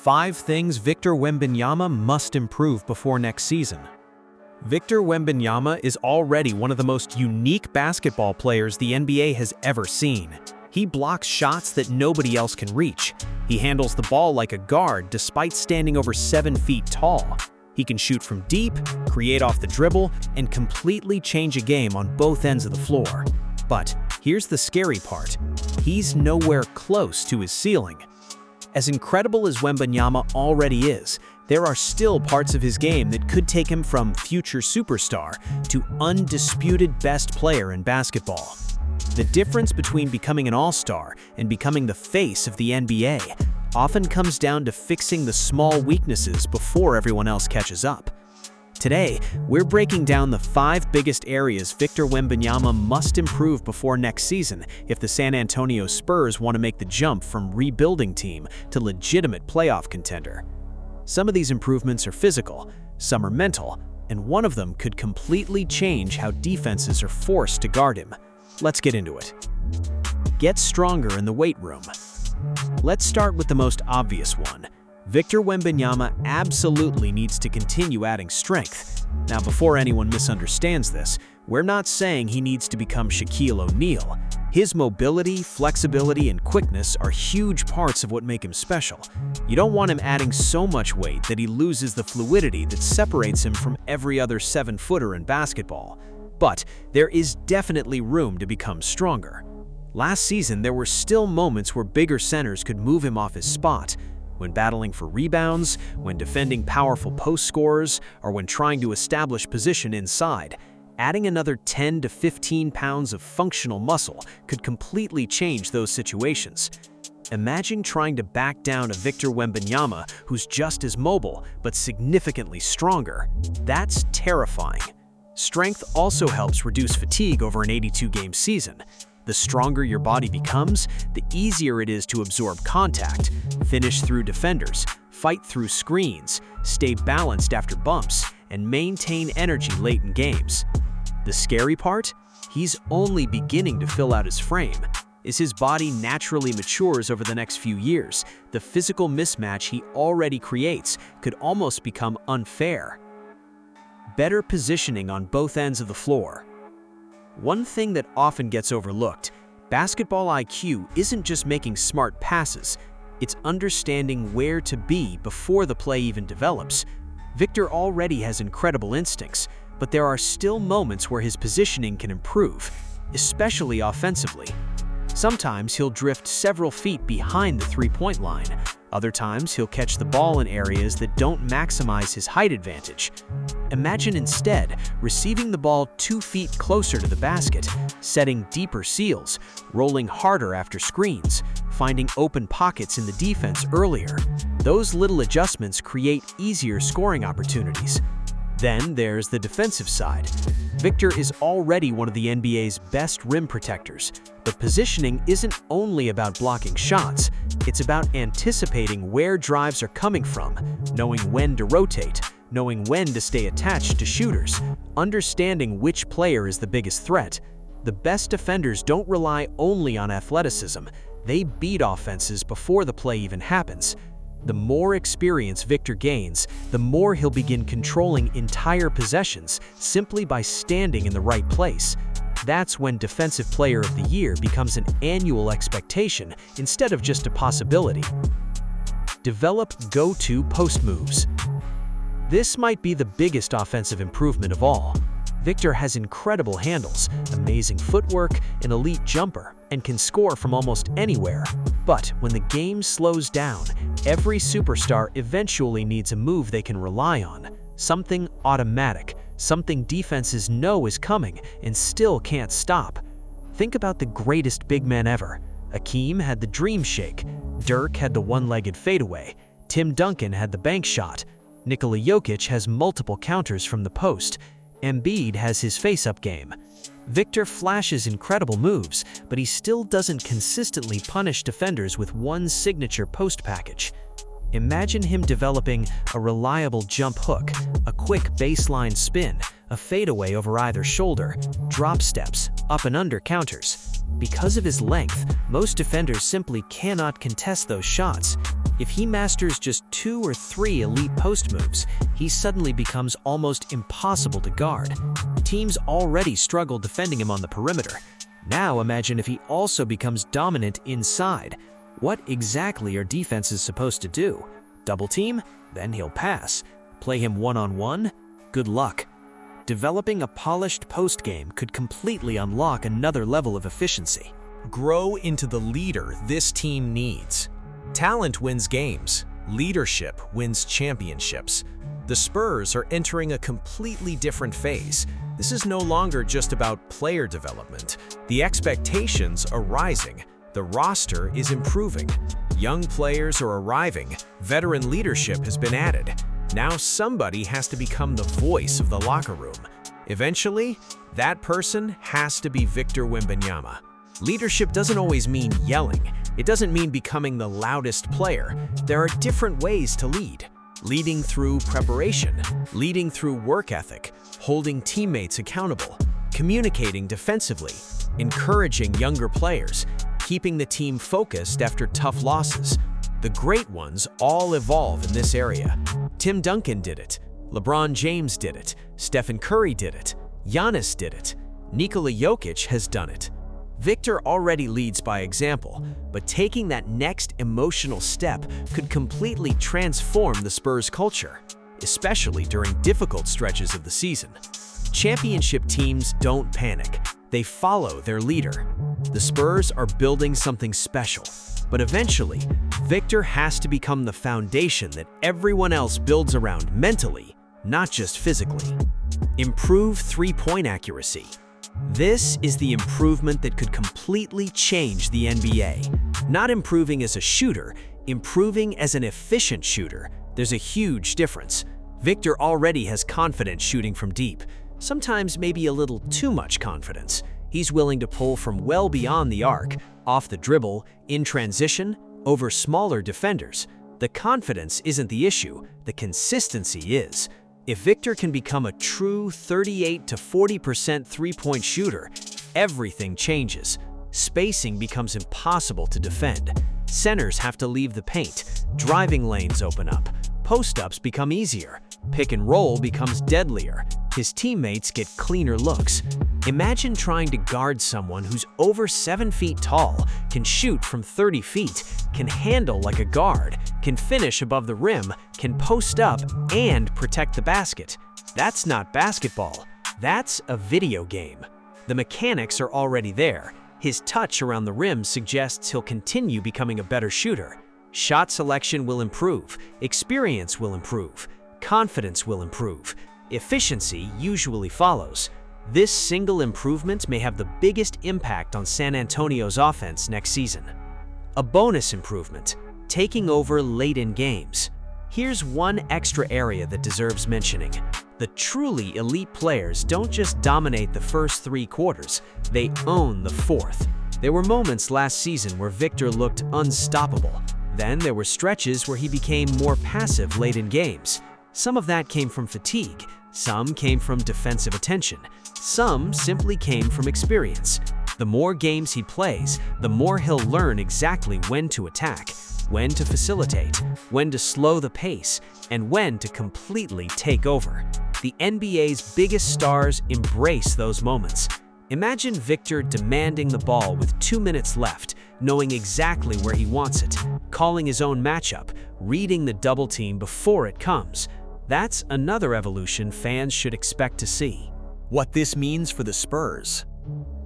5 things Victor Wembanyama must improve before next season. Victor Wembanyama is already one of the most unique basketball players the NBA has ever seen. He blocks shots that nobody else can reach. He handles the ball like a guard despite standing over 7 feet tall. He can shoot from deep, create off the dribble, and completely change a game on both ends of the floor. But here's the scary part. He's nowhere close to his ceiling. As incredible as Wembanyama already is, there are still parts of his game that could take him from future superstar to undisputed best player in basketball. The difference between becoming an all-star and becoming the face of the NBA often comes down to fixing the small weaknesses before everyone else catches up. Today, we're breaking down the 5 biggest areas Victor Wembanyama must improve before next season if the San Antonio Spurs want to make the jump from rebuilding team to legitimate playoff contender. Some of these improvements are physical, some are mental, and one of them could completely change how defenses are forced to guard him. Let's get into it. Get stronger in the weight room. Let's start with the most obvious one. Victor Wembanyama absolutely needs to continue adding strength. Now, before anyone misunderstands this, we're not saying he needs to become Shaquille O'Neal. His mobility, flexibility, and quickness are huge parts of what make him special. You don't want him adding so much weight that he loses the fluidity that separates him from every other 7-footer in basketball. But there is definitely room to become stronger. Last season, there were still moments where bigger centers could move him off his spot. When battling for rebounds, when defending powerful post scorers, or when trying to establish position inside, adding another 10 to 15 pounds of functional muscle could completely change those situations. Imagine trying to back down a Victor Wembanyama who's just as mobile but significantly stronger. That's terrifying. Strength also helps reduce fatigue over an 82-game season. The stronger your body becomes, the easier it is to absorb contact, finish through defenders, fight through screens, stay balanced after bumps, and maintain energy late in games. The scary part? He's only beginning to fill out his frame. As his body naturally matures over the next few years, the physical mismatch he already creates could almost become unfair. Better positioning on both ends of the floor. One thing that often gets overlooked, basketball IQ isn't just making smart passes, it's understanding where to be before the play even develops. Victor already has incredible instincts, but there are still moments where his positioning can improve, especially offensively. Sometimes he'll drift several feet behind the three-point line. Other times he'll catch the ball in areas that don't maximize his height advantage. Imagine instead receiving the ball 2 feet closer to the basket, setting deeper seals, rolling harder after screens, finding open pockets in the defense earlier. Those little adjustments create easier scoring opportunities. Then there's the defensive side. Victor is already one of the NBA's best rim protectors, but positioning isn't only about blocking shots, it's about anticipating where drives are coming from, knowing when to rotate, knowing when to stay attached to shooters, understanding which player is the biggest threat. The best defenders don't rely only on athleticism, they beat offenses before the play even happens. The more experience Victor gains, the more he'll begin controlling entire possessions simply by standing in the right place. That's when Defensive Player of the Year becomes an annual expectation instead of just a possibility. Develop go-to post moves. This might be the biggest offensive improvement of all. Victor has incredible handles, amazing footwork, an elite jumper, and can score from almost anywhere. But when the game slows down, every superstar eventually needs a move they can rely on. Something automatic, something defenses know is coming and still can't stop. Think about the greatest big men ever. Hakeem had the dream shake, Dirk had the one-legged fadeaway, Tim Duncan had the bank shot, Nikola Jokic has multiple counters from the post, Embiid has his face-up game. Victor flashes incredible moves, but he still doesn't consistently punish defenders with one signature post package. Imagine him developing a reliable jump hook, a quick baseline spin, a fadeaway over either shoulder, drop steps, up and under counters. Because of his length, most defenders simply cannot contest those shots. If he masters just 2 or 3 elite post moves, he suddenly becomes almost impossible to guard. Teams already struggle defending him on the perimeter. Now imagine if he also becomes dominant inside. What exactly are defenses supposed to do? Double team? Then he'll pass. Play him one-on-one? Good luck. Developing a polished post game could completely unlock another level of efficiency. Grow into the leader this team needs. Talent wins games. Leadership wins championships. The Spurs are entering a completely different phase. This is no longer just about player development. The expectations are rising. The roster is improving. Young players are arriving. Veteran leadership has been added. Now somebody has to become the voice of the locker room. Eventually, that person has to be Victor Wembanyama. Leadership doesn't always mean yelling. It doesn't mean becoming the loudest player. There are different ways to lead. Leading through preparation, leading through work ethic, holding teammates accountable, communicating defensively, encouraging younger players, keeping the team focused after tough losses. The great ones all evolve in this area. Tim Duncan did it. LeBron James did it. Stephen Curry did it. Giannis did it. Nikola Jokic has done it. Victor already leads by example, but taking that next emotional step could completely transform the Spurs culture, especially during difficult stretches of the season. Championship teams don't panic. They follow their leader. The Spurs are building something special, but eventually, Victor has to become the foundation that everyone else builds around mentally, not just physically. Improve three-point accuracy. This is the improvement that could completely change the NBA. Not improving as a shooter, improving as an efficient shooter. There's a huge difference. Victor already has confidence shooting from deep, sometimes maybe a little too much confidence. He's willing to pull from well beyond the arc, off the dribble, in transition, over smaller defenders. The confidence isn't the issue, the consistency is. If Victor can become a true 38 to 40% three-point shooter, everything changes. Spacing becomes impossible to defend. Centers have to leave the paint. Driving lanes open up. Post-ups become easier. Pick and roll becomes deadlier. His teammates get cleaner looks. Imagine trying to guard someone who's over 7 feet tall, can shoot from 30 feet, can handle like a guard, can finish above the rim, can post up, and protect the basket. That's not basketball. That's a video game. The mechanics are already there. His touch around the rim suggests he'll continue becoming a better shooter. Shot selection will improve, experience will improve, confidence will improve. Efficiency usually follows. This single improvement may have the biggest impact on San Antonio's offense next season. A bonus improvement, taking over late in games. Here's one extra area that deserves mentioning. The truly elite players don't just dominate the first 3 quarters, they own the fourth. There were moments last season where Victor looked unstoppable. Then there were stretches where he became more passive late in games. Some of that came from fatigue, some came from defensive attention, some simply came from experience. The more games he plays, the more he'll learn exactly when to attack, when to facilitate, when to slow the pace, and when to completely take over. The NBA's biggest stars embrace those moments. Imagine Victor demanding the ball with 2 minutes left, knowing exactly where he wants it, calling his own matchup, reading the double team before it comes. That's another evolution fans should expect to see. What this means for the Spurs.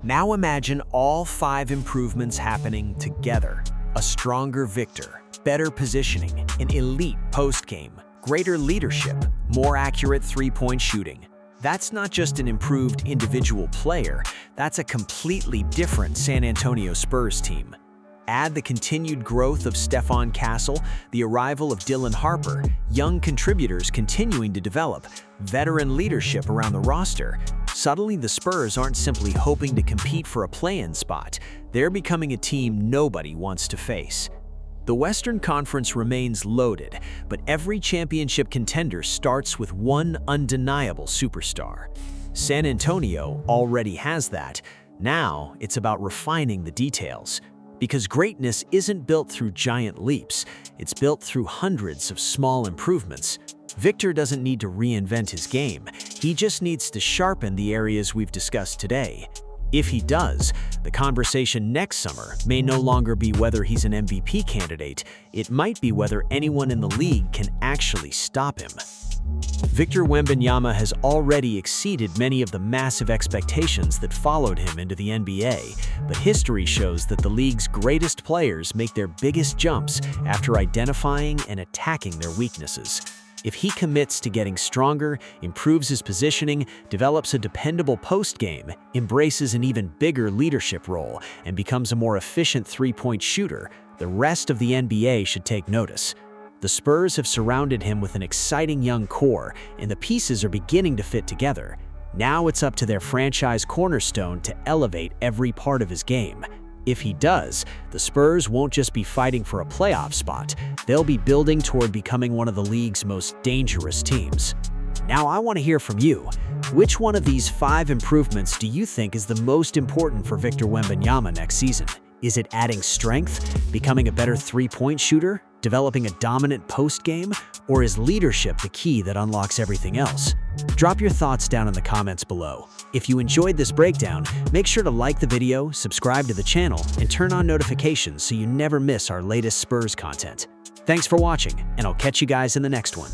Now imagine all 5 improvements happening together. A stronger Victor, better positioning, an elite post-game, greater leadership, more accurate three-point shooting. That's not just an improved individual player, that's a completely different San Antonio Spurs team. Add the continued growth of Stephon Castle, the arrival of Dylan Harper, young contributors continuing to develop, veteran leadership around the roster. Suddenly, the Spurs aren't simply hoping to compete for a play-in spot. They're becoming a team nobody wants to face. The Western Conference remains loaded, but every championship contender starts with one undeniable superstar. San Antonio already has that. Now, it's about refining the details. Because greatness isn't built through giant leaps, it's built through hundreds of small improvements. Victor doesn't need to reinvent his game, he just needs to sharpen the areas we've discussed today. If he does, the conversation next summer may no longer be whether he's an MVP candidate, it might be whether anyone in the league can actually stop him. Victor Wembanyama has already exceeded many of the massive expectations that followed him into the NBA, but history shows that the league's greatest players make their biggest jumps after identifying and attacking their weaknesses. If he commits to getting stronger, improves his positioning, develops a dependable post game, embraces an even bigger leadership role, and becomes a more efficient three-point shooter, the rest of the NBA should take notice. The Spurs have surrounded him with an exciting young core, and the pieces are beginning to fit together. Now it's up to their franchise cornerstone to elevate every part of his game. If he does, the Spurs won't just be fighting for a playoff spot, they'll be building toward becoming one of the league's most dangerous teams. Now I want to hear from you. Which one of these 5 improvements do you think is the most important for Victor Wembanyama next season? Is it adding strength, becoming a better three-point shooter, developing a dominant post game, or is leadership the key that unlocks everything else? Drop your thoughts down in the comments below. If you enjoyed this breakdown, make sure to like the video, subscribe to the channel, and turn on notifications so you never miss our latest Spurs content. Thanks for watching, and I'll catch you guys in the next one.